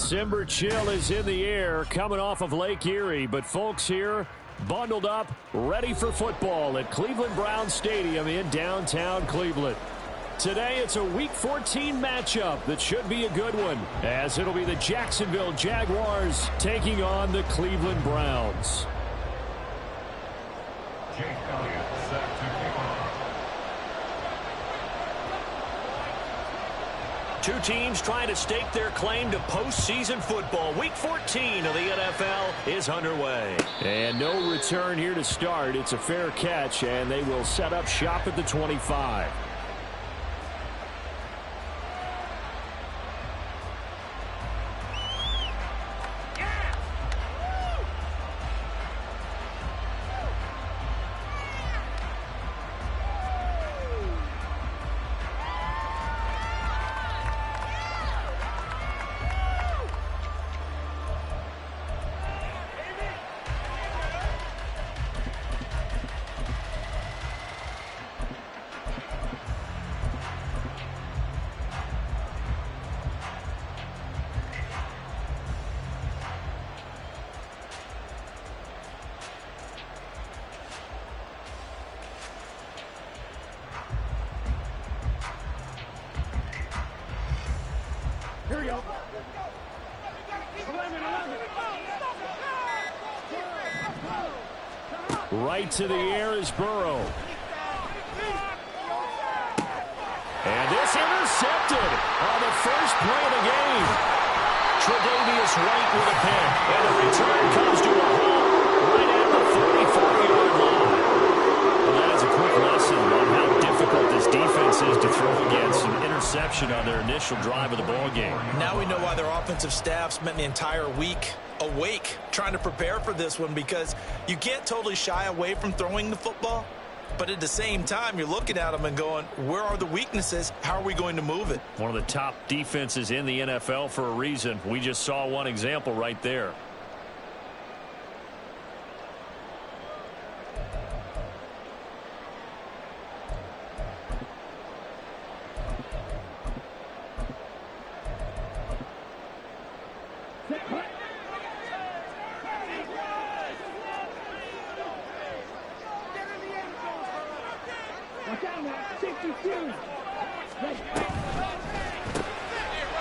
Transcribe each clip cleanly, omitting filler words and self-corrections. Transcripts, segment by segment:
December chill is in the air coming off of Lake Erie, but folks here bundled up, ready for football at Cleveland Browns Stadium in downtown Cleveland. Today it's a Week 14 matchup that should be a good one, as it'll be the Jacksonville Jaguars taking on the Cleveland Browns. Two teams trying to stake their claim to postseason football. Week 14 of the NFL is underway. And no return here to start. It's a fair catch, and they will set up shop at the 25. Here we go. Right to the air is Burrow. And this intercepted on the first play of the game. Tre'Davious White with a pick. And the return comes to a halt right at the 34-yard line. Well, that is a quick lesson on how difficult this defense is to throw against. An interception on their initial drive of the ball game. Now we know why their offensive staff spent the entire week awake trying to prepare for this one, because you can't totally shy away from throwing the football, but at the same time you're looking at them and going, where are the weaknesses? How are we going to move it? One of the top defenses in the NFL for a reason. We just saw one example right there.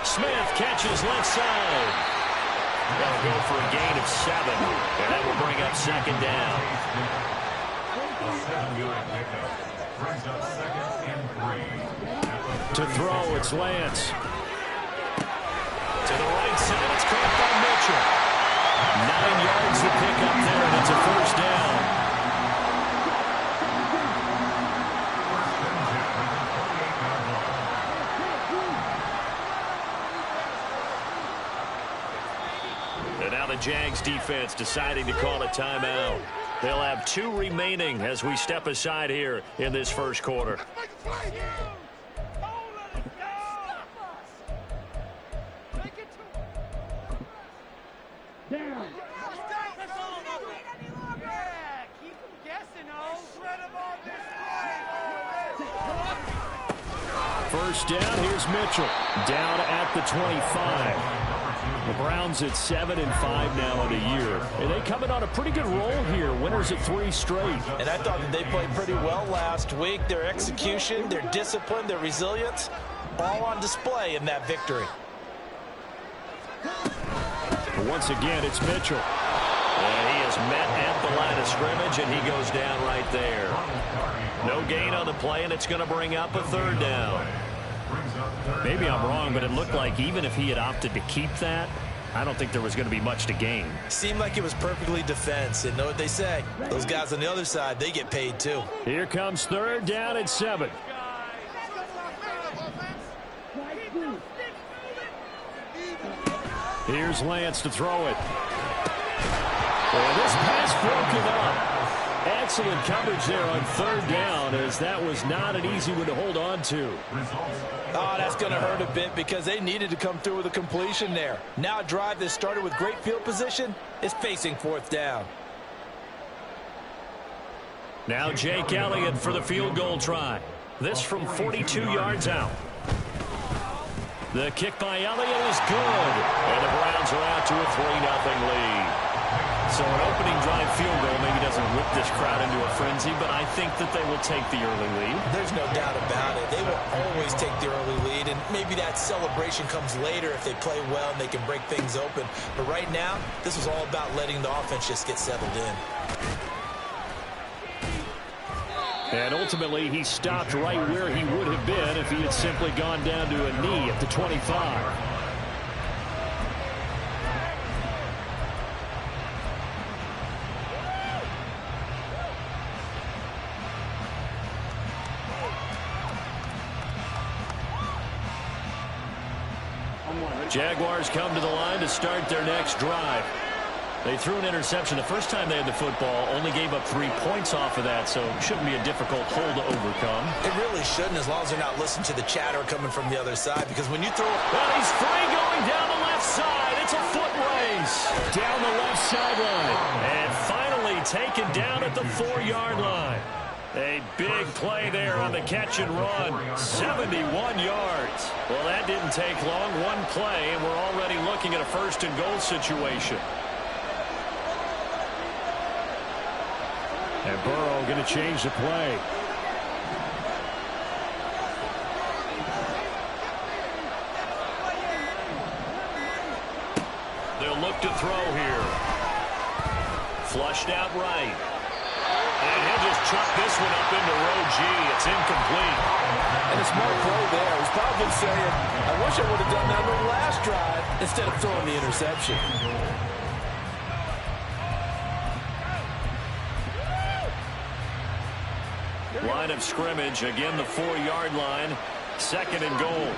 Smith catches left side. They'll go for a gain of 7, and that will bring up second down. To throw, it's Lance. To the right side, it's caught by Mitchell. 9 yards to pick up there, and it's a first down. And now the Jags defense deciding to call a timeout. They'll have 2 remaining as we step aside here in this first quarter. First down, here's Mitchell. Down at the 25. The Browns at 7-5 now in the year. And they coming on a pretty good roll here. Winners at 3 straight. And I thought that they played pretty well last week. Their execution, their discipline, their resilience, all on display in that victory. But once again, it's Mitchell. And he is met at the line of scrimmage, and he goes down right there. No gain on the play, and it's going to bring up a third down. Maybe I'm wrong, but it looked like even if he had opted to keep that, I don't think there was going to be much to gain. Seemed like it was perfectly defense. And know what they say? Those guys on the other side, they get paid too. Here comes third down at 7. Here's Lance to throw it. And this pass broken up. Excellent coverage there on third down, as that was not an easy one to hold on to. Oh, that's going to hurt a bit because they needed to come through with a completion there. Now a drive that started with great field position is facing fourth down. Now Jake Elliott for the field goal try. This from 42 yards out. The kick by Elliott is good. And the Browns to a 3-0 lead. So an opening drive field goal maybe doesn't whip this crowd into a frenzy, but I think that they will take the early lead. There's no doubt about it. They will always take the early lead, and maybe that celebration comes later if they play well and they can break things open. But right now, this was all about letting the offense just get settled in. And ultimately, he stopped right where he would have been if he had simply gone down to a knee at the 25. Jaguars come to the line to start their next drive. They threw an interception the first time they had the football, only gave up 3 points off of that, so it shouldn't be a difficult hole to overcome. It really shouldn't, as long as they're not listening to the chatter coming from the other side, because when you throw... Well, he's free going down the left side. It's a foot race down the left sideline. And finally taken down at the 4-yard line. A big play there on the catch and run. 71 yards. Well, that didn't take long. One play, and we're already looking at a 1st and goal situation. And Burrow going to change the play. They'll look to throw here. Flushed out right. And he'll just chuck this one up into row G. It's incomplete. And a smart play there. He's probably saying, I wish I would have done that on the last drive instead of throwing the interception. Line of scrimmage, again the 4-yard line, 2nd and goal.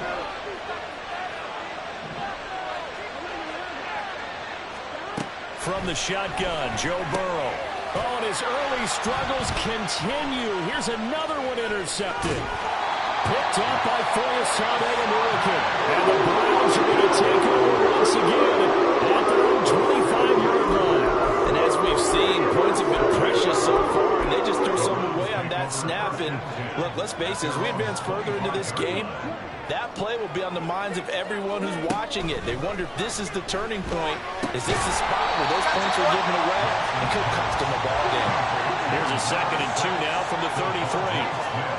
From the shotgun, Joe Burrow. Oh, and his early struggles continue. Here's another one intercepted. Picked up by Foyesade American. And the Browns are going to take over once again at their own 25-yard line. And as we've seen, points have been precious so far, and they just threw some away on that snap. And look, let's face it, as we advance further into this game, that play will be on the minds of everyone who's watching it. They wonder if this is the turning point. Is this the spot where those points are given away and could cost them a ball game? Here's a 2nd and 2 now from the 33.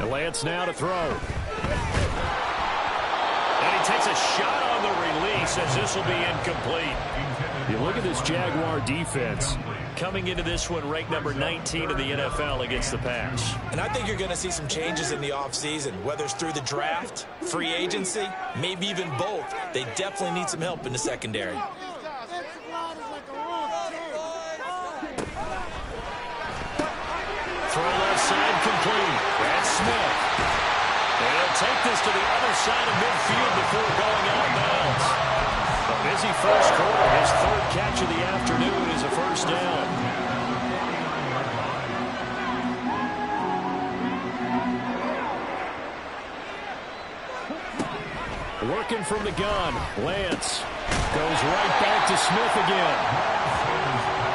And Lance now to throw. And he takes a shot on the release as this will be incomplete. You look at this Jaguar defense coming into this one ranked number 19 in the NFL against the pass. And I think you're going to see some changes in the offseason, whether it's through the draft, free agency, maybe even both. They definitely need some help in the secondary. Throw left side complete. That's Smith. And he'll take this to the other side of midfield before going out of bounds. A busy first quarter. His 3rd catch of the afternoon is a 1st down. Working from the gun. Lance goes right back to Smith again.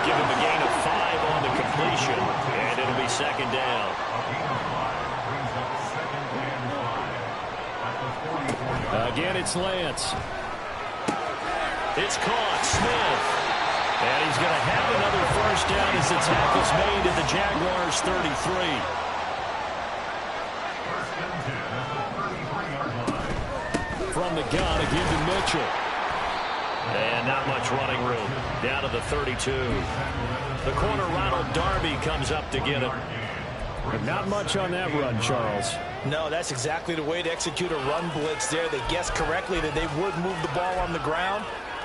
Give him a gain of 5 on the completion, and it'll be 2nd down. Again, it's Lance. It's caught. Smith. And he's going to have another 1st down as the tackle's made at the Jaguars' 33. From the gun, again to Mitchell. And not much running room. Down to the 32. The corner, Ronald Darby, comes up to get it. But not much on that run, Charles. No, that's exactly the way to execute a run blitz there. They guessed correctly that they would move the ball on the ground,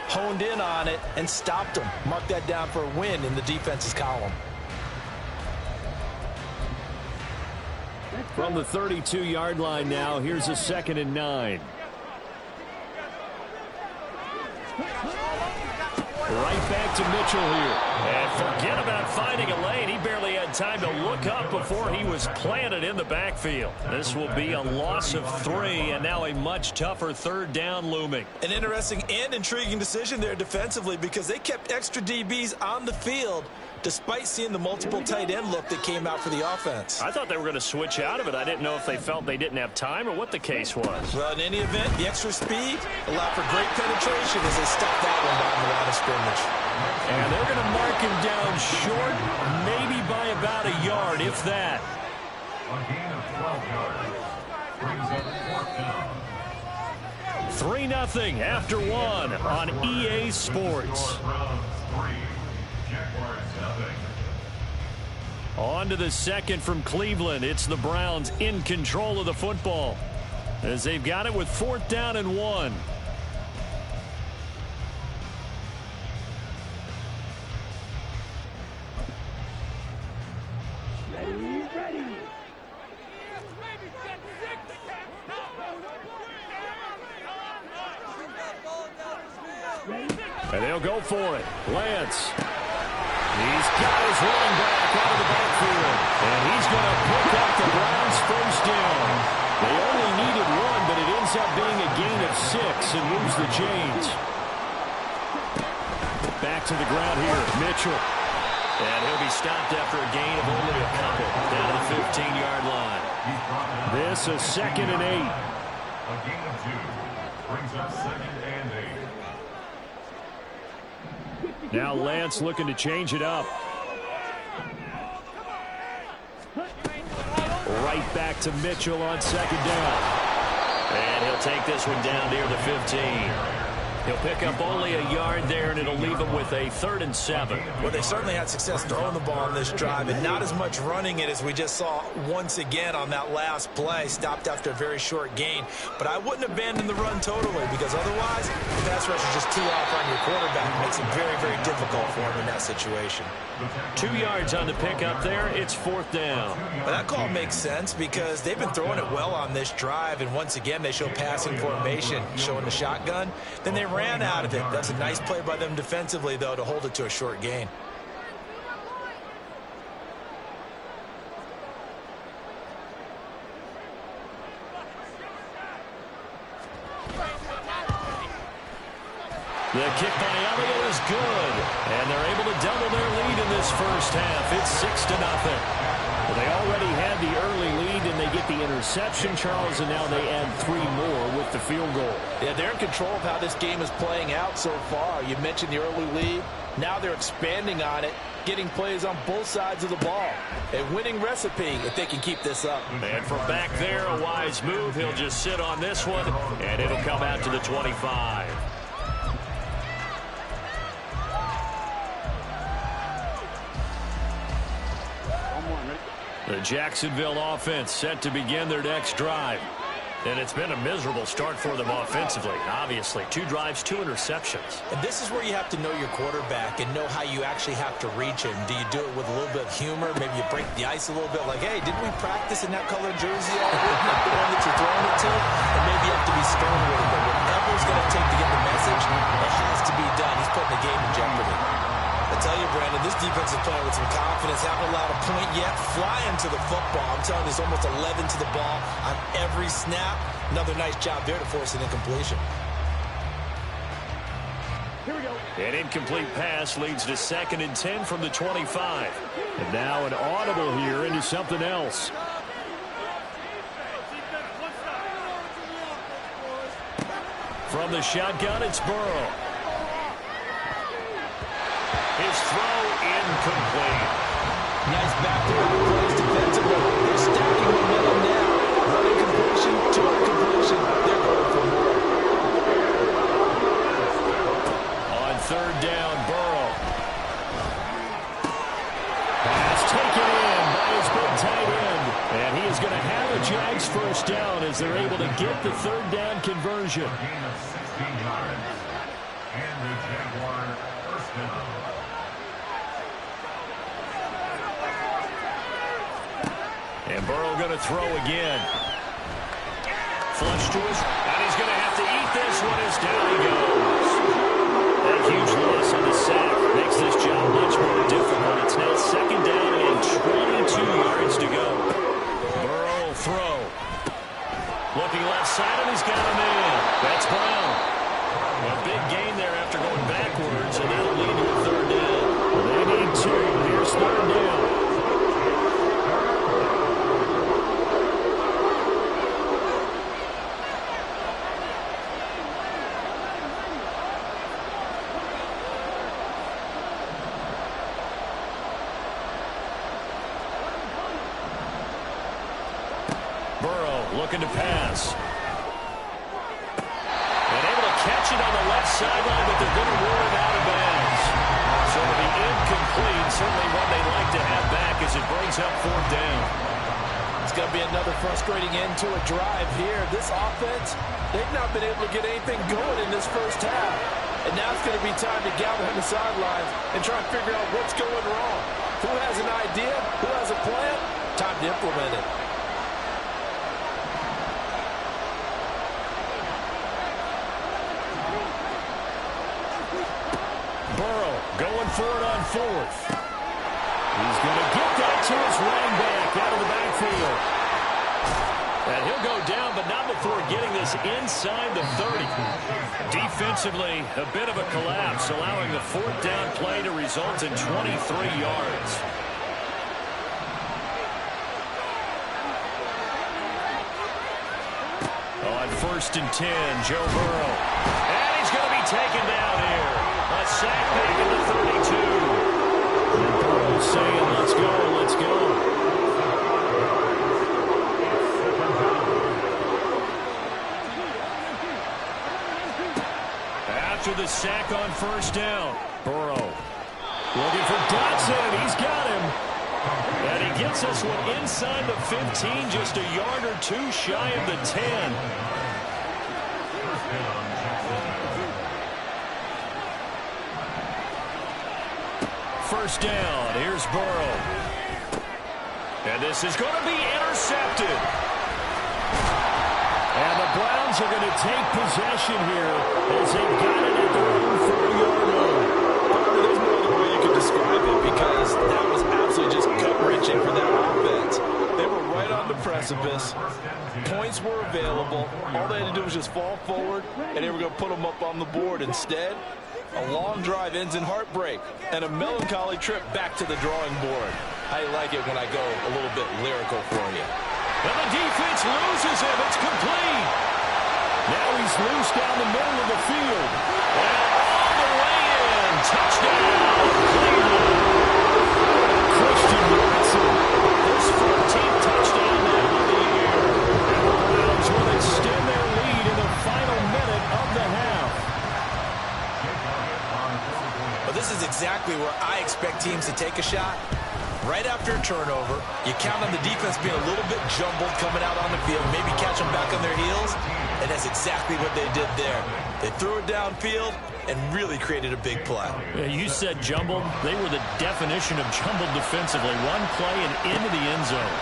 honed in on it, and stopped them. Mark that down for a win in the defense's column. From the 32-yard line now, here's a 2nd and 9. Right back to Mitchell here. And forget about finding a lane. He barely had time to look up before he was planted in the backfield. This will be a loss of 3, and now a much tougher 3rd down looming. An interesting and intriguing decision there defensively, because they kept extra DBs on the field, despite seeing the multiple tight end look that came out for the offense. I thought they were going to switch out of it. I didn't know if they felt they didn't have time or what the case was. Well, in any event, the extra speed allowed for great penetration as they stopped that one down the line of scrimmage. And they're going to mark him down short, maybe by about a yard, if that. A gain of 12 yards. Brings up 4th down. 3-0 after 1 on EA Sports. On to the second from Cleveland. It's the Browns in control of the football as they've got it with 4th down and 1. And they'll go for it. Lance. He's got his running back out of the backfield. And he's going to pick up the Browns' first down. They only needed 1, but it ends up being a gain of 6 and moves the chains. Back to the ground here. Mitchell. And he'll be stopped after a gain of only a couple down to the 15-yard line. This is 2nd and 8. A gain of 2. Brings up 2nd and 8. Now Lance looking to change it up. Right back to Mitchell on 2nd down. And he'll take this one down near the 15. He'll pick up only a yard there, and it'll leave him with a 3rd and 7. Well, they certainly had success throwing the ball on this drive, and not as much running it as we just saw once again on that last play. Stopped after a very short gain. But I wouldn't abandon the run totally, because otherwise the pass rush is just too off on your quarterback. It makes it very, very difficult for him in that situation. 2 yards on the pickup there. It's 4th down. But that call makes sense because they've been throwing it well on this drive, and once again they show passing formation, showing the shotgun. Then they ran out of it. That's a nice play by them defensively, though, to hold it to a short gain. The kick by Elliott is good, and they're able to double their lead in this first half. It's 6-0. Well, they already had the early lead, and they get the interception, Charles, and now they add 3 more with the field goal. Yeah, they're in control of how this game is playing out so far. You mentioned the early lead. Now they're expanding on it, getting plays on both sides of the ball. A winning recipe if they can keep this up. And from back there, a wise move. He'll just sit on this one, and it'll come out to the 25. The Jacksonville offense set to begin their next drive. And it's been a miserable start for them offensively. Obviously, 2 drives, 2 interceptions. And this is where you have to know your quarterback and know how you actually have to reach him. Do you do it with a little bit of humor? Maybe you break the ice a little bit like, hey, didn't we practice in that colored jersey already? Not the one that you're throwing it to? And maybe you have to be stern with him. But whatever it's going to take to get the message, it has to be done. He's putting the game in jeopardy. I tell you, Brandon, this defense is playing with some confidence. Haven't allowed a point yet. Flying to the football. I'm telling you, there's almost 11 to the ball on every snap. Another nice job there to force an incompletion. Here we go. An incomplete pass leads to 2nd and 10 from the 25. And now an audible here into something else. From the shotgun, it's Burrow. His throw incomplete. Nice back-to-back plays defensively. They're stacking momentum now. Running completion, 2 completion. They're going for more. On 3rd down, Burrow. Pass taken in by his big tight end. And he is going to have a Jags first down as they're able to get the 3rd down conversion. A gain of 16 yards. And the Jaguar first down. And Burrow going to throw again. Flush to his, and he's going to have to eat this one as down he goes. A huge loss on the sack makes this job much more difficult. It's now 2nd down and 22 yards to go. Burrow will throw. Looking left side, and he's got him in. That's Brown. A big gain there after going backwards, and that'll lead to a 3rd down. Well, they need 2 here. Burrow looking to pass. And able to catch it on the left sideline, but they're going to rule it out of bounds. So it'll be incomplete. Certainly one they'd like to have back as it brings up 4th down. It's going to be another frustrating end to a drive here. This offense, they've not been able to get anything going in this first half. And now it's going to be time to gather on the sidelines and try and figure out what's going wrong. Who has an idea? Who has a plan? Time to implement it. Burrow going for it on 4th. He's going to get that to his running back out of the backfield. And he'll go down, but not before getting this inside the 30. Defensively, a bit of a collapse, allowing the 4th down play to result in 23 yards. On 1st and 10, Joe Burrow. And he's going to be taken down here. A sack back in the 32. And Burrow saying, let's go, let's go. After the sack on 1st down, Burrow looking for Dotson. He's got him. And he gets this one inside the 15, just a yard or 2 shy of the 10. First down, here's Burrow. And this is going to be intercepted. And the Browns are going to take possession here as they've got it at their own 4-yard line. There's no other way you could describe it because that was absolutely just gut-wrenching for that offense. They were right on the precipice. Points were available. All they had to do was just fall forward, and they were going to put them up on the board. Instead, a long drive ends in heartbreak and a melancholy trip back to the drawing board. I like it when I go a little bit lyrical for you. And the defense loses him. It's complete. Now he's loose down the middle of the field. And all the way in. Touchdown, Cleveland. Christian Watson. His 14th touchdown now of the year. And the Browns will extend their lead in the final minute of the half. Well, this is exactly where I expect teams to take a shot. Right after a turnover, you count on the defense being a little bit jumbled coming out on the field, maybe catch them back on their heels, and that's exactly what they did there. They threw it downfield and really created a big play. Yeah, you said jumbled. They were the definition of jumbled defensively. One play and into the end zone.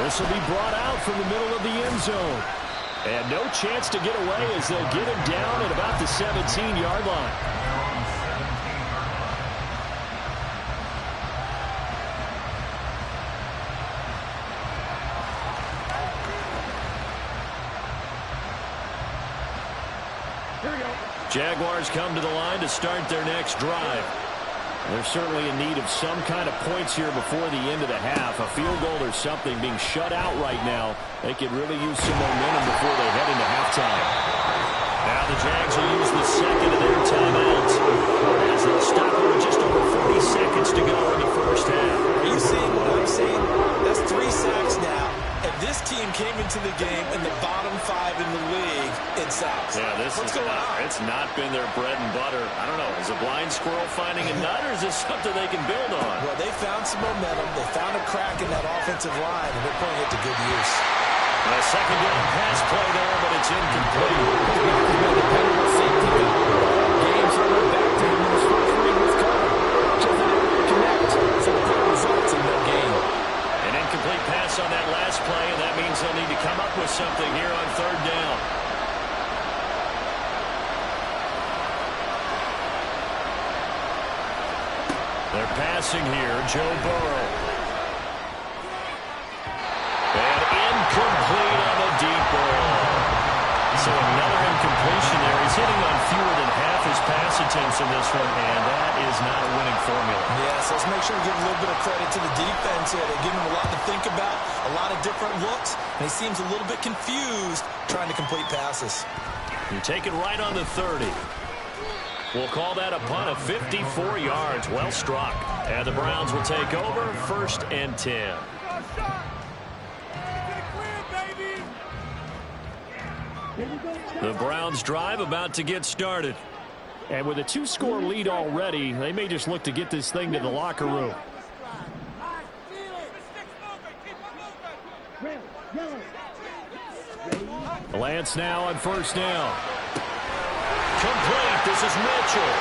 This will be brought out from the middle of the end zone. And no chance to get away as they'll get him down at about the 17-yard line. Jaguars come to the line to start their next drive. They're certainly in need of some kind of points here before the end of the half. A field goal or something being shut out right now. They could really use some momentum before they head into halftime. Now the Jags will use the second of their timeouts as they'll stop it with just over 40 seconds to go in the first half. Are you seeing what I'm seeing? That's 3 sacks now. And this team came into the game in the bottom 5 in the league in sacks. Yeah, what's going on? It's not been their bread and butter. I don't know. Is a blind squirrel finding a nut, or is this something they can build on? Well, they found some momentum. They found a crack in that offensive line, and they're putting it to good use. A second down pass play there, but it's incomplete. Dependable safety valve. Games are right back to him in his first read was covered. Just didn't really connect. Some good results in their game. An incomplete pass on that last play, and that means they'll need to come up with something here on third down. They're passing here, Joe Burrow. And incomplete on the deep ball. So another incompletion there. He's hitting on fewer than half his pass attempts in this one, and that is not a winning formula. Yeah, so let's make sure we give a little bit of credit to the defense here. They're giving him a lot to think about, a lot of different looks, and he seems a little bit confused trying to complete passes. You take it right on the 30. We'll call that a punt of 54 yards. Well struck. And the Browns will take over, 1st and 10. The Browns drive about to get started. And with a 2-score lead already, they may just look to get this thing to the locker room. Lance now on first down. Complete. This is Mitchell.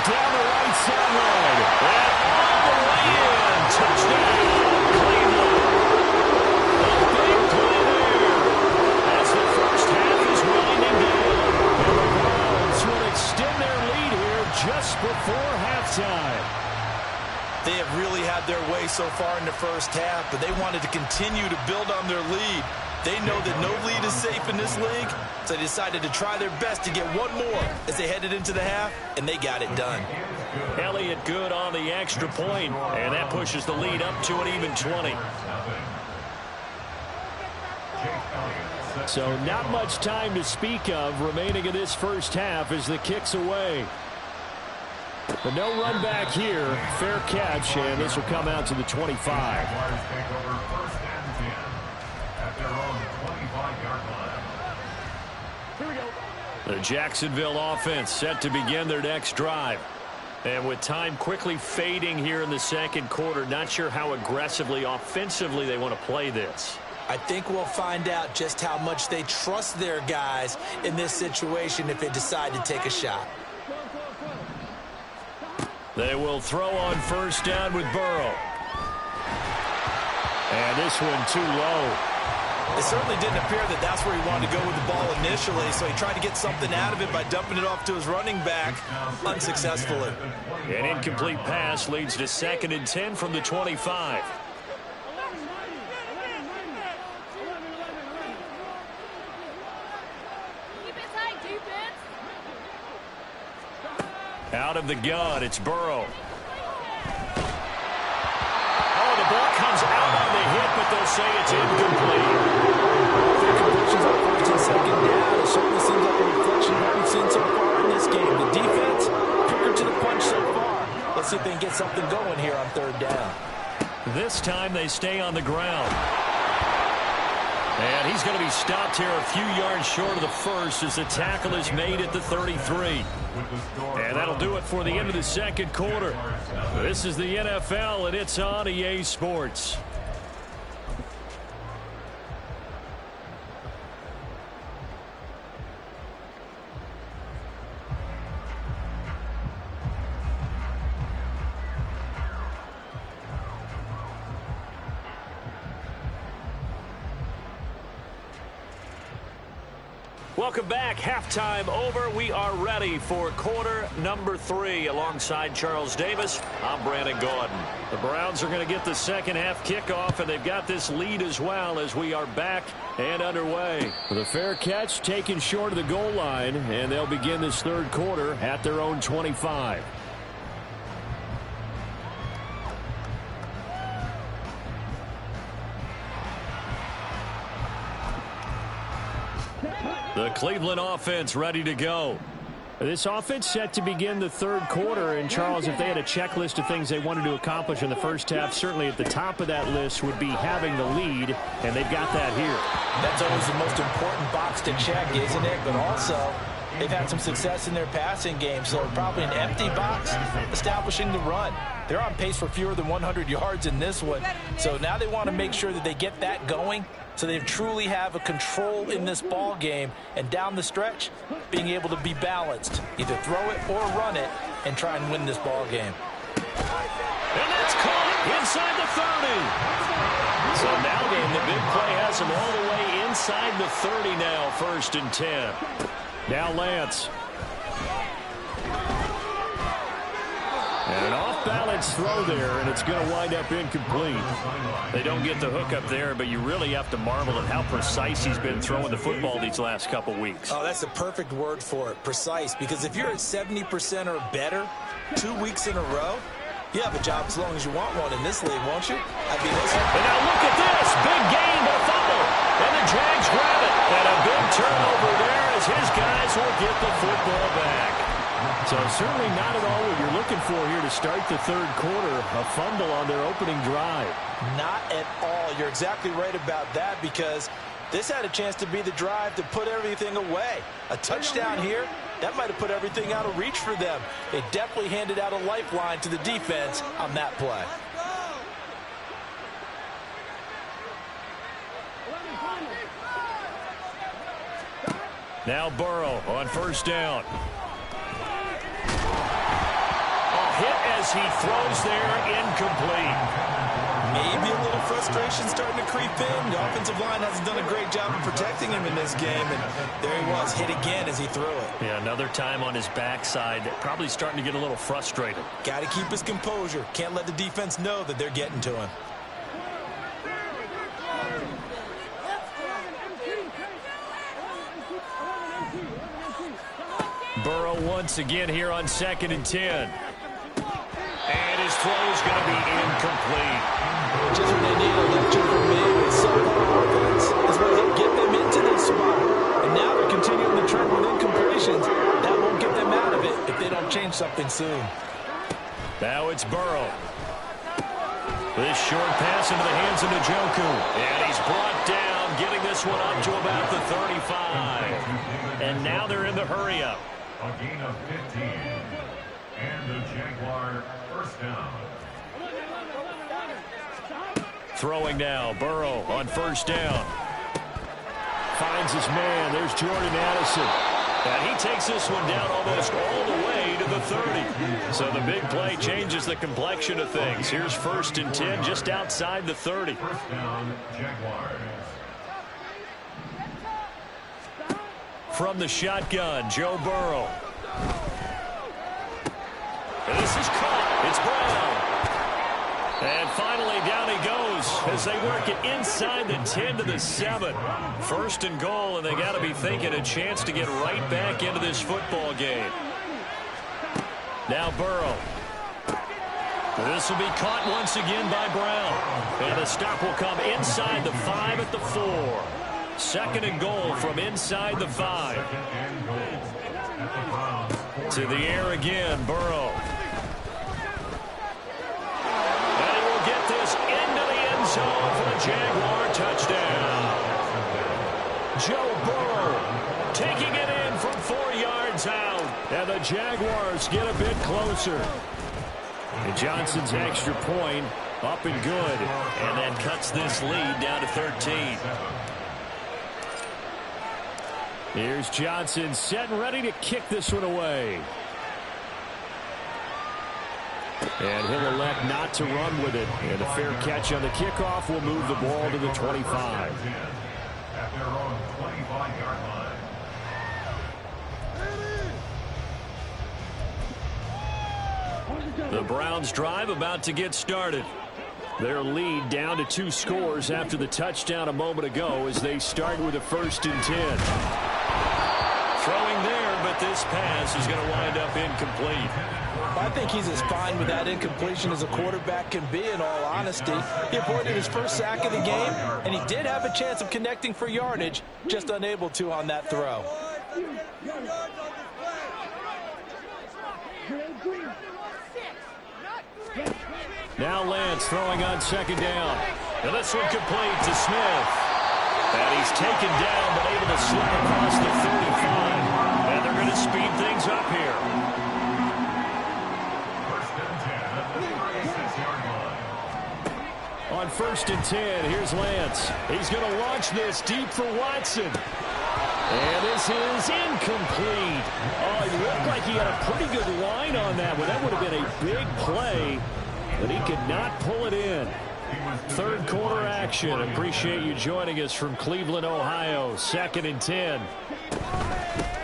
Down the right sideline. And all the way in. Touchdown, Cleveland. A big play there. As the first half is winding down. And the Browns will extend their lead here just before halftime. They have really had their way so far in the first half, but they wanted to continue to build on their lead. They know that no lead is safe in this league, so they decided to try their best to get one more as they headed into the half, and they got it done. Elliott good on the extra point, and that pushes the lead up to an even 20. So not much time to speak of remaining in this first half as the kick's away. But no run back here. Fair catch, and this will come out to the 25. The Jacksonville offense set to begin their next drive. And with time quickly fading here in the second quarter, not sure how aggressively, offensively they want to play this. I think we'll find out just how much they trust their guys in this situation if they decide to take a shot. They will throw on first down with Burrow. And this one too low. It certainly didn't appear that that's where he wanted to go with the ball initially, so he tried to get something out of it by dumping it off to his running back unsuccessfully. An incomplete pass leads to 2nd and 10 from the 25. Out of the gun, it's Burrow. Oh, the ball comes out on the hit, but they'll say it's incomplete. Their conversions on first and second down. It certainly seems like a reflection of what we've seen so far in this game. The defense, quicker to the punch so far. Let's see if they can get something going here on third down. This time they stay on the ground. And he's going to be stopped here a few yards short of the first as the tackle is made at the 33. And that'll do it for the end of the second quarter. This is the NFL, and it's on EA Sports. Welcome back. Halftime over. We are ready for quarter number 3. Alongside Charles Davis, I'm Brandon Gordon. The Browns are going to get the second half kickoff, and they've got this lead as well as we are back and underway. The fair catch taken short of the goal line, and they'll begin this third quarter at their own 25. The Cleveland offense ready to go. This offense set to begin the third quarter. And, Charles, if they had a checklist of things they wanted to accomplish in the first half, certainly at the top of that list would be having the lead, and they've got that here. That's always the most important box to check, isn't it? But also, they've had some success in their passing game, so probably an empty box establishing the run. They're on pace for fewer than 100 yards in this one, so now they want to make sure that they get that going so they truly have a control in this ball game, and down the stretch, being able to be balanced, either throw it or run it, and try and win this ball game. And that's caught inside the 30. So now, game, the big play has them all the way inside the 30 now, 1st and 10. Now Lance. And an off-balance throw there, and it's going to wind up incomplete. They don't get the hook up there, but you really have to marvel at how precise he's been throwing the football these last couple weeks. Oh, that's the perfect word for it, precise, because if you're at 70% or better 2 weeks in a row, you have a job as long as you want one in this league, won't you? I mean, and now look at this. Big gain, but a fumble. And the Jags grab it. And a big turnover there as his guys will get the football back. So certainly not at all what you're looking for here to start the third quarter. A fumble on their opening drive. Not at all. You're exactly right about that, because this had a chance to be the drive to put everything away. A touchdown here, that might have put everything out of reach for them. They definitely handed out a lifeline to the defense on that play. Now Burrow on first down. A hit as he throws there, incomplete. Maybe a little frustration starting to creep in. The offensive line hasn't done a great job of protecting him in this game, and there he was, hit again as he threw it. Yeah, another time on his backside, probably starting to get a little frustrated. Got to keep his composure. Can't let the defense know that they're getting to him. Burrow once again here on 2nd and 10. And his throw is going to be incomplete. Just when they need a lecture from me with subpar offense, as well as get them into this spot. And now they're continuing the trend with incompletions. That won't get them out of it if they don't change something soon. Now it's Burrow. This short pass into the hands of Njoku. And he's brought down, getting this one up to about the 35. And now they're in the hurry-up. A gain of 15. And the Jaguar first down. Throwing now, Burrow on first down. Finds his man. There's Jordan Addison. And he takes this one down almost all the way to the 30. So the big play changes the complexion of things. Here's 1st and 10 just outside the 30. First down, Jaguars. From the shotgun, Joe Burrow. And this is caught. It's Brown. And finally down he goes as they work it inside the 10 to the 7. 1st and goal, and they got to be thinking a chance to get right back into this football game. Now Burrow. This will be caught once again by Brown. And the stop will come inside the 5 at the 4. 2nd and goal from inside the 5. To the air again, Burrow. And he will get this into the end zone for the Jaguar touchdown. Joe Burrow taking it in from 4 yards out. And the Jaguars get a bit closer. And Johnson's extra point up and good. And that cuts this lead down to 13. Here's Johnson set and ready to kick this one away. And he'll elect not to run with it. And a fair catch on the kickoff will move the ball to the 25. At their own 25-yard line. The Browns drive about to get started. Their lead down to 2 scores after the touchdown a moment ago as they start with a 1st and 10. Throwing there, but this pass is going to wind up incomplete. I think he's as fine with that incompletion as a quarterback can be, in all honesty. He avoided his first sack of the game, and he did have a chance of connecting for yardage, just unable to on that throw. Now Lance throwing on 2nd down. And this one complete to Smith. And he's taken down but able to slip across the 35. And they're going to speed things up here. 1st and 10 at the 36-yard line. On 1st and 10, here's Lance. He's going to launch this deep for Watson. And this is incomplete. Oh, it looked like he had a pretty good line on that one. That would have been a big play, but he could not pull it in. 3rd quarter action. Appreciate you joining us from Cleveland, Ohio. 2nd and 10.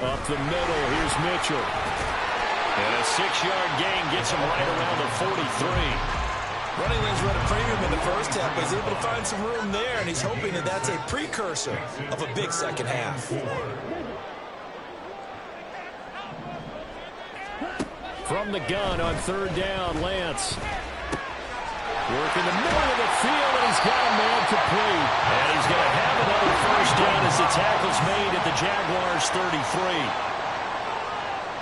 Up the middle, here's Mitchell. And a 6-yard gain gets him right around the 43. Running lanes run a premium in the first half, but he's able to find some room there, and he's hoping that that's a precursor of a big second half. From the gun on 3rd down, Lance. Working the middle of the field, and he's got a man complete. And he's going to have another 1st down as the tackle's made at the Jaguars' 33.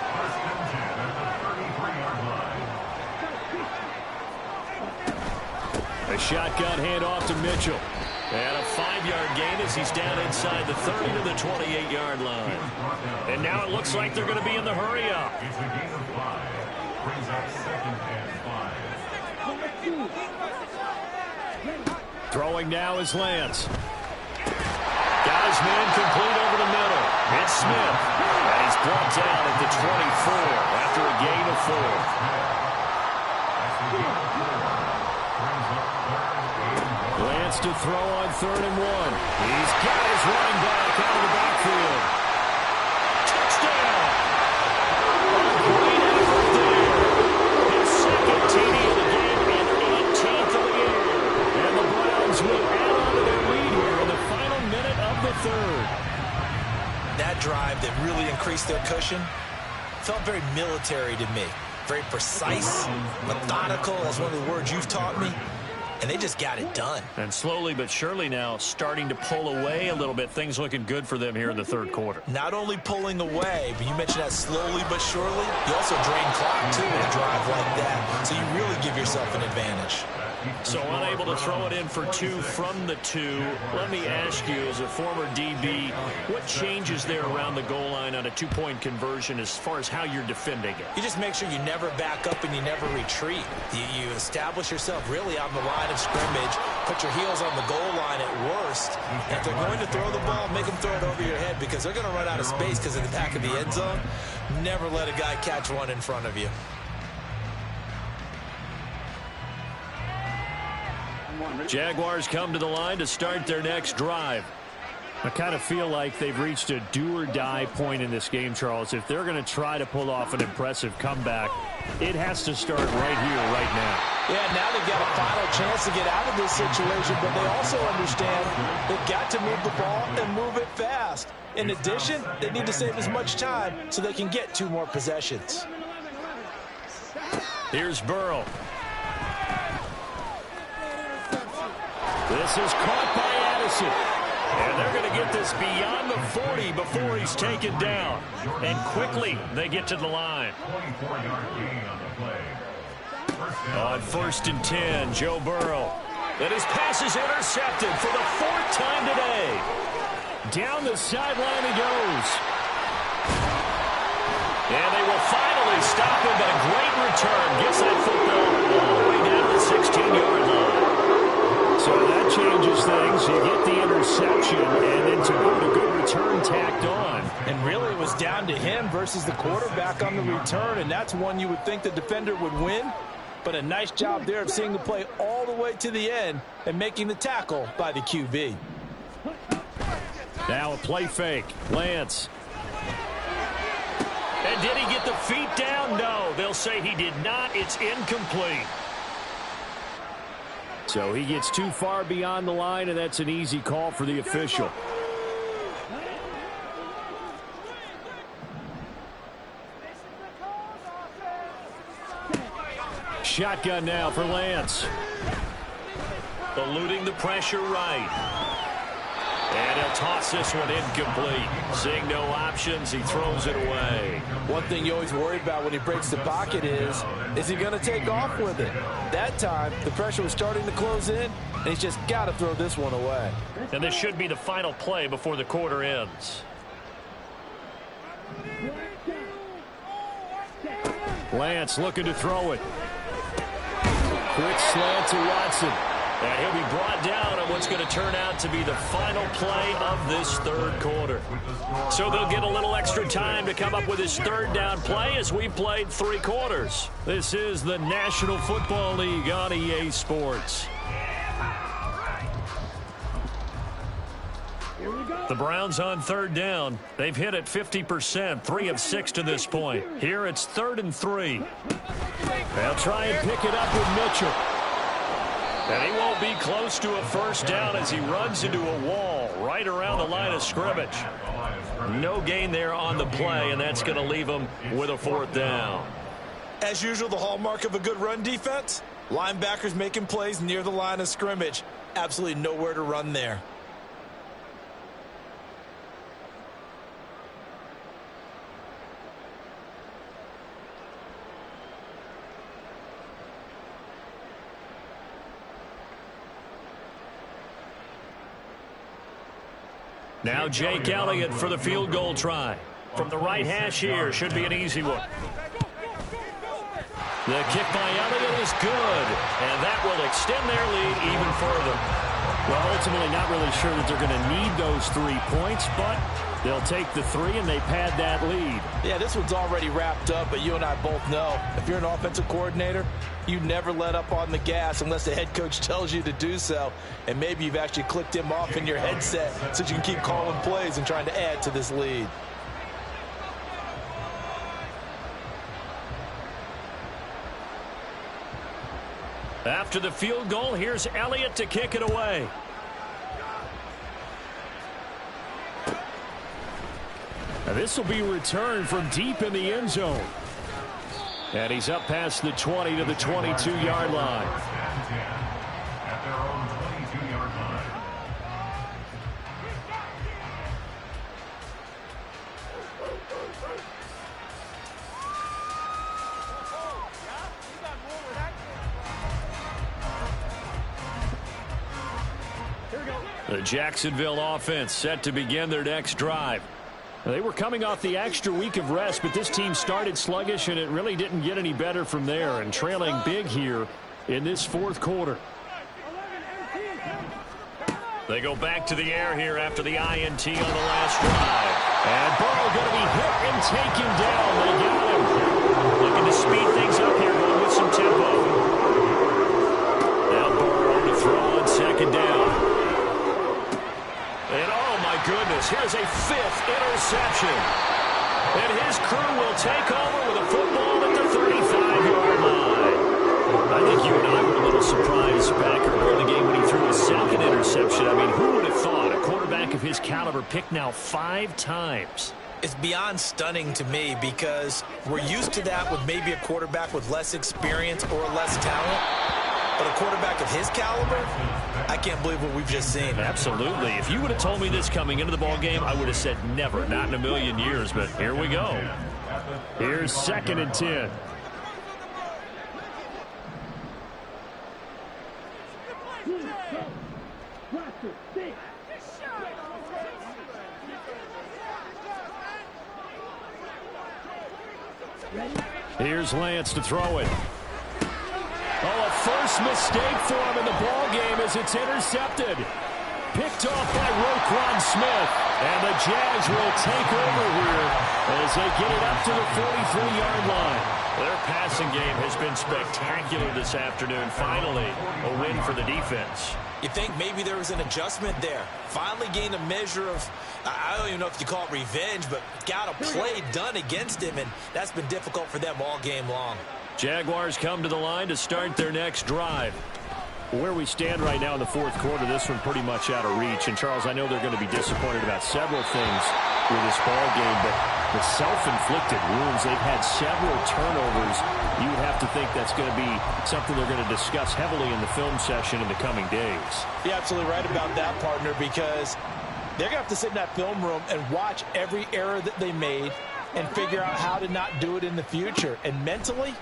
1st and 10. A shotgun handoff to Mitchell. And a 5-yard gain as he's down inside the 30 to the 28-yard line. And now it looks like they're going to be in the hurry up. It's a gain of 5. Brings up 2nd and 5. Throwing now is Lance. Got his man complete over the middle. It's Smith. And he's brought down at the 24 after a gain of 4. Lance to throw on 3rd and 1. He's got his running back out of the backfield. Touchdown! Great effort there. His 2nd TD of the game and 18th of the year. And the Browns will add on to their lead here in the final minute of the 3rd. That drive that really increased their cushion felt very military to me. Very precise, methodical, that's one of the words you've taught me. And they just got it done. And slowly but surely now starting to pull away a little bit. Things looking good for them here in the 3rd quarter. Not only pulling away, but you mentioned that slowly but surely. You also drain clock, too, with a drive like that. So you really give yourself an advantage. So unable to throw it in for 2 from the 2. Let me ask you, as a former DB, what changes there around the goal line on a 2-point conversion as far as how you're defending it? You just make sure you never back up and you never retreat. You establish yourself really on the line of scrimmage, put your heels on the goal line at worst. And if they're going to throw the ball, make them throw it over your head because they're going to run out of space because in the back of the end zone, never let a guy catch one in front of you. Jaguars come to the line to start their next drive. I kind of feel like they've reached a do-or-die point in this game, Charles. If they're going to try to pull off an impressive comeback, it has to start right here, right now. Yeah, now they've got a final chance to get out of this situation, but they also understand they've got to move the ball and move it fast. In addition, they need to save as much time so they can get 2 more possessions. Here's Burrow. This is caught by Addison. And they're going to get this beyond the 40 before he's taken down. And quickly, they get to the line. 24-yard gain on the play. On 1st and 10, Joe Burrow. And his pass is intercepted for the 4th time today. Down the sideline he goes. And they will finally stop him, but a great return. Gets that football all the way down to the 16-yard line. So that changes things. You get the interception, and then to put a good return tacked on. And really it was down to him versus the quarterback on the return, and that's one you would think the defender would win. But a nice job there of seeing the play all the way to the end and making the tackle by the QB. Now a play fake. Lance. And did he get the feet down? No. They'll say he did not. It's incomplete. So he gets too far beyond the line, and that's an easy call for the official. Shotgun now for Lance. Eluding the pressure right. And he'll toss this one incomplete. Seeing no options, he throws it away. One thing you always worry about when he breaks the pocket is he going to take off with it? That time, the pressure was starting to close in, and he's just got to throw this one away. And this should be the final play before the quarter ends. Lance looking to throw it. Quick slant to Watson. And he'll be brought down on what's going to turn out to be the final play of this 3rd quarter. So they'll get a little extra time to come up with his 3rd down play as we played 3 quarters. This is the National Football League on EA Sports. The Browns on 3rd down. They've hit it 50%, 3 of 6 to this point. Here it's 3rd and 3. They'll try and pick it up with Mitchell. And he won't be close to a 1st down as he runs into a wall right around the line of scrimmage. No gain there on the play, and that's going to leave him with a 4th down. As usual, the hallmark of a good run defense, linebackers making plays near the line of scrimmage. Absolutely nowhere to run there. Now Jake Elliott for the field goal try. From the right hash here, should be an easy one. The kick by Elliott is good, and that will extend their lead even further. Well, ultimately not really sure that they're going to need those 3 points, but they'll take the 3 and they pad that lead. Yeah, this one's already wrapped up, but you and I both know if you're an offensive coordinator, you never let up on the gas unless the head coach tells you to do so. And maybe you've actually clicked him off in your headset so you can keep calling plays and trying to add to this lead. After the field goal, here's Elliott to kick it away. Now this will be returned from deep in the end zone. And he's up past the 20 to the 22-yard line. At their own 22-yard line. The Jacksonville offense set to begin their next drive. They were coming off the extra week of rest, but this team started sluggish, and it really didn't get any better from there, and trailing big here in this fourth quarter. They go back to the air here after the INT on the last drive. And Burrow going to be hit and taken down. They got him. Looking to speed things up here, going with some tempo. Now Burrow to throw on second down. And oh my goodness, here's a 5th interception. And his crew will take over with a football at the 35-yard line. I think you and I were a little surprised back earlier in the game when he threw a 2nd interception. I mean, who would have thought a quarterback of his caliber picked now 5 times? It's beyond stunning to me because we're used to that with maybe a quarterback with less experience or less talent. But a quarterback of his caliber, I can't believe what we've just seen. Absolutely. If you would have told me this coming into the ball game, I would have said never, not in a million years. But here we go. Here's 2nd and 10. Here's Lance to throw it. Oh, a first mistake for him in the ball game as it's intercepted. Picked off by Roquan Smith. And the Jags will take over here as they get it up to the 43-yard line. Their passing game has been spectacular this afternoon. Finally, a win for the defense. You think maybe there was an adjustment there. Finally gained a measure of, I don't even know if you call it revenge, but got a play done against him, and that's been difficult for them all game long. Jaguars come to the line to start their next drive. Where we stand right now in the fourth quarter, this one pretty much out of reach. And, Charles, I know they're going to be disappointed about several things with this ball game, but the self-inflicted wounds, they've had several turnovers. You would have to think that's going to be something they're going to discuss heavily in the film session in the coming days. You're absolutely right about that, partner, because they're going to have to sit in that film room and watch every error that they made and figure out how to not do it in the future. And mentally,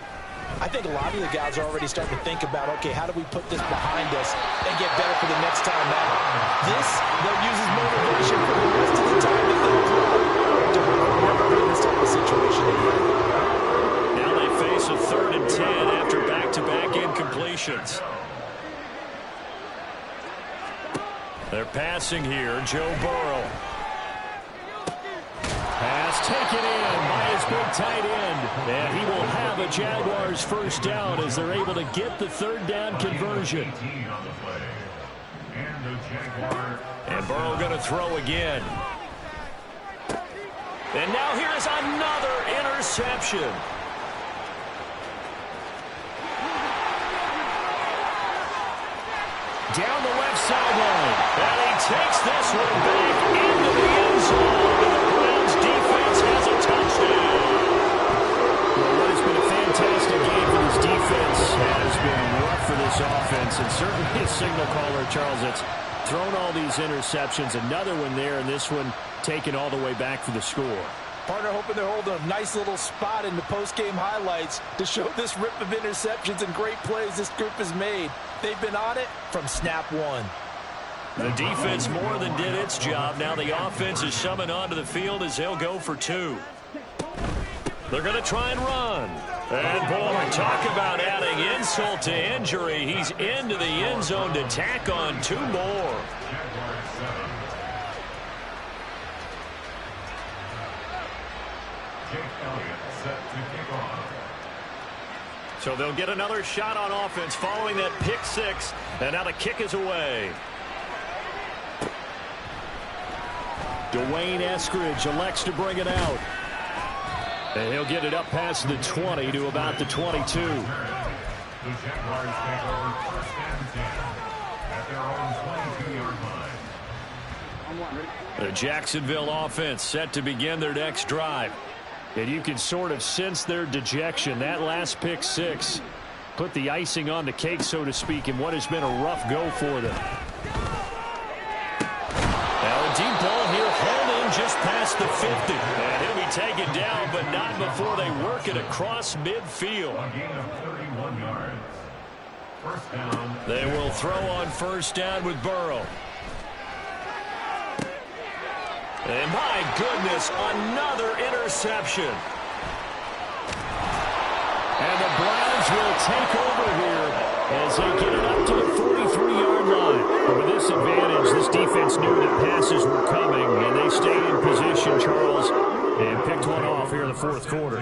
I think a lot of the guys are already starting to think about, okay, how do we put this behind us and get better for the next time out? This, they'll use as motivation for the rest of the time that they'll play. Don't never be in this type of situation again. Now they face a 3rd and 10 after back-to-back incompletions. They're passing here, Joe Burrow. Pass taken in by his big tight end. And he will have a Jaguars first down as they're able to get the 3rd down conversion. And Burrow going to throw again. And now here's another interception. Down the left sideline. And he takes this one back into the end zone. Defense has a touchdown. Well, what has been a fantastic game for this defense has been rough for this offense, and certainly a signal caller, Charles, that's thrown all these interceptions. Another one there, and this one taken all the way back for the score. Partner hoping they're holding a nice little spot in the post-game highlights to show this rip of interceptions and great plays this group has made. They've been on it from snap one. The defense more than did its job. Now the offense is shoving onto the field as they'll go for 2. They're going to try and run. And, boy, talk about adding insult to injury. He's into the end zone to tack on 2 more. So they'll get another shot on offense following that pick 6. And now the kick is away. Dwayne Eskridge elects to bring it out. And he'll get it up past the 20 to about the 22. The Jaguars take over 1st and 10 at their own 22-yard line. The Jacksonville offense set to begin their next drive. And you can sort of sense their dejection. That last pick 6 put the icing on the cake, so to speak, in what has been a rough go for them. Now a deep ball here, holding just past the 50. And he'll be taken down, but not before they work it across midfield. A gain of 31 yards. 1st down. They will throw on 1st down with Burrow. And my goodness, another interception. And the Browns will take over here as they get it up to the 43-yard line. But with this advantage, this defense knew that passes were coming, and they stayed in position, Charles, and picked one off here in the 4th quarter.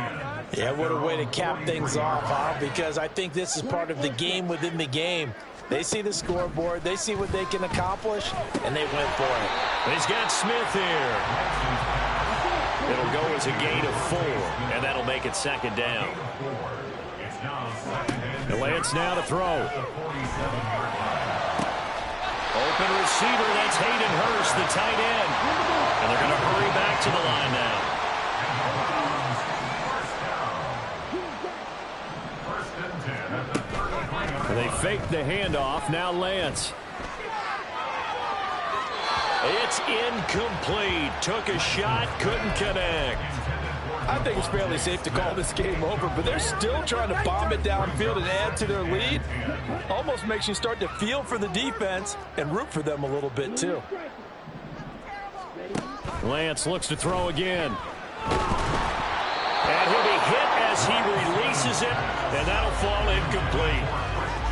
Yeah, what a way to cap things off, huh? Because I think this is part of the game within the game. They see the scoreboard, they see what they can accomplish, and they went for it. He's got Smith here. It'll go as a gain of 4, and that'll make it 2nd down. And Lance now to throw. Open receiver, that's Hayden Hurst, the tight end. And they're going to hurry back to the line now. They fake the handoff. Now Lance. It's incomplete. Took a shot, couldn't connect. I think it's fairly safe to call this game over, but they're still trying to bomb it downfield and add to their lead. Almost makes you start to feel for the defense and root for them a little bit, too. Lance looks to throw again. And he'll be hit as he releases it, and that'll fall incomplete.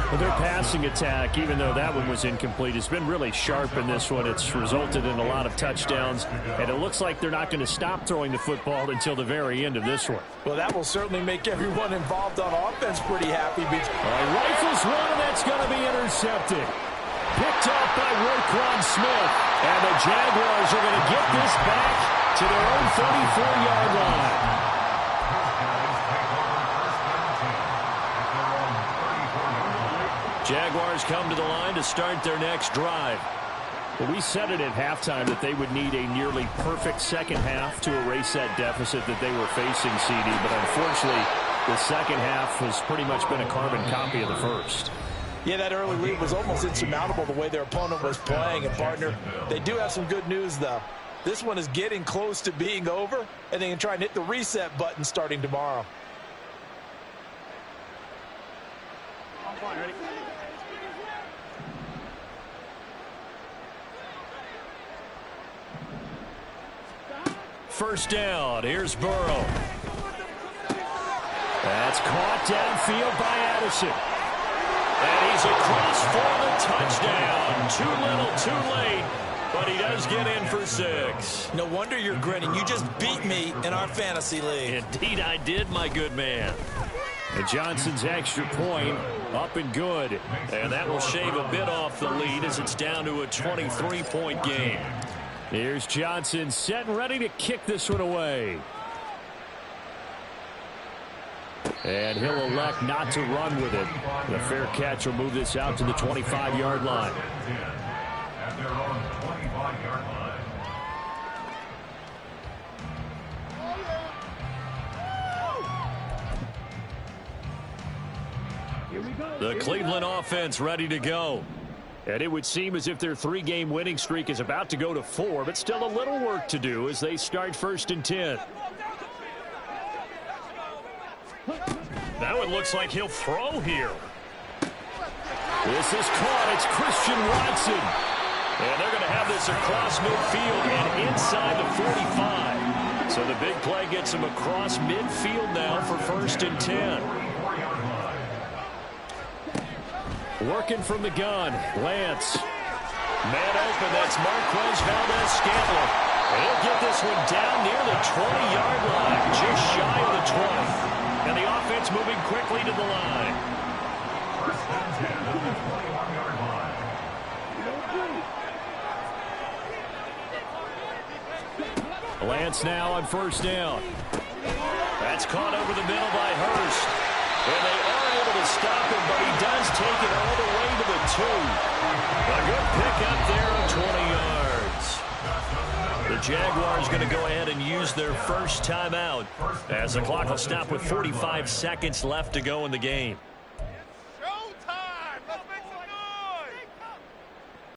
Well, their passing attack, even though that one was incomplete, has been really sharp in this one. It's resulted in a lot of touchdowns, and it looks like they're not going to stop throwing the football until the very end of this one. Well, that will certainly make everyone involved on offense pretty happy. Rifles one, and that's going to be intercepted. Picked up by Roquan Smith, and the Jaguars are going to get this back to their own 34-yard line. Jaguars come to the line to start their next drive. Well, we said it at halftime that they would need a nearly perfect second half to erase that deficit that they were facing, CD. But unfortunately, the second half has pretty much been a carbon copy of the first. Yeah, that early lead was almost insurmountable the way their opponent was playing. And, partner, they do have some good news, though. This one is getting close to being over, and they can try and hit the reset button starting tomorrow. Ready? First down. Here's Burrow. That's caught downfield by Addison. And he's across for the touchdown. Too little, too late. But he does get in for 6. No wonder you're grinning. You just beat me in our fantasy league. Indeed I did, my good man. And Johnson's extra point up and good. And that will shave a bit off the lead as it's down to a 23-point game. Here's Johnson set and ready to kick this one away. And he'll elect not to run with it. The fair catch will move this out to the 25-yard line. At their own 25-yard line. The Cleveland offense ready to go. And it would seem as if their 3-game winning streak is about to go to 4, but still a little work to do as they start 1st and 10. Now it looks like he'll throw here. This is caught. It's Christian Watson. And they're going to have this across midfield and inside the 45. So the big play gets them across midfield now for 1st and 10. Working from the gun, Lance. Man open, that's Marquez Valdes-Scantling. And he'll get this one down near the 20-yard line, just shy of the 20. And the offense moving quickly to the line. 1st and 10 at the 21-yard line. Lance now on 1st down. That's caught over the middle by Hurst. And they are able to stop him, but he does take it all the way to the 2. A good pickup there of 20 yards. The Jaguars going to go ahead and use their first timeout as the clock will stop with 45 seconds left to go in the game.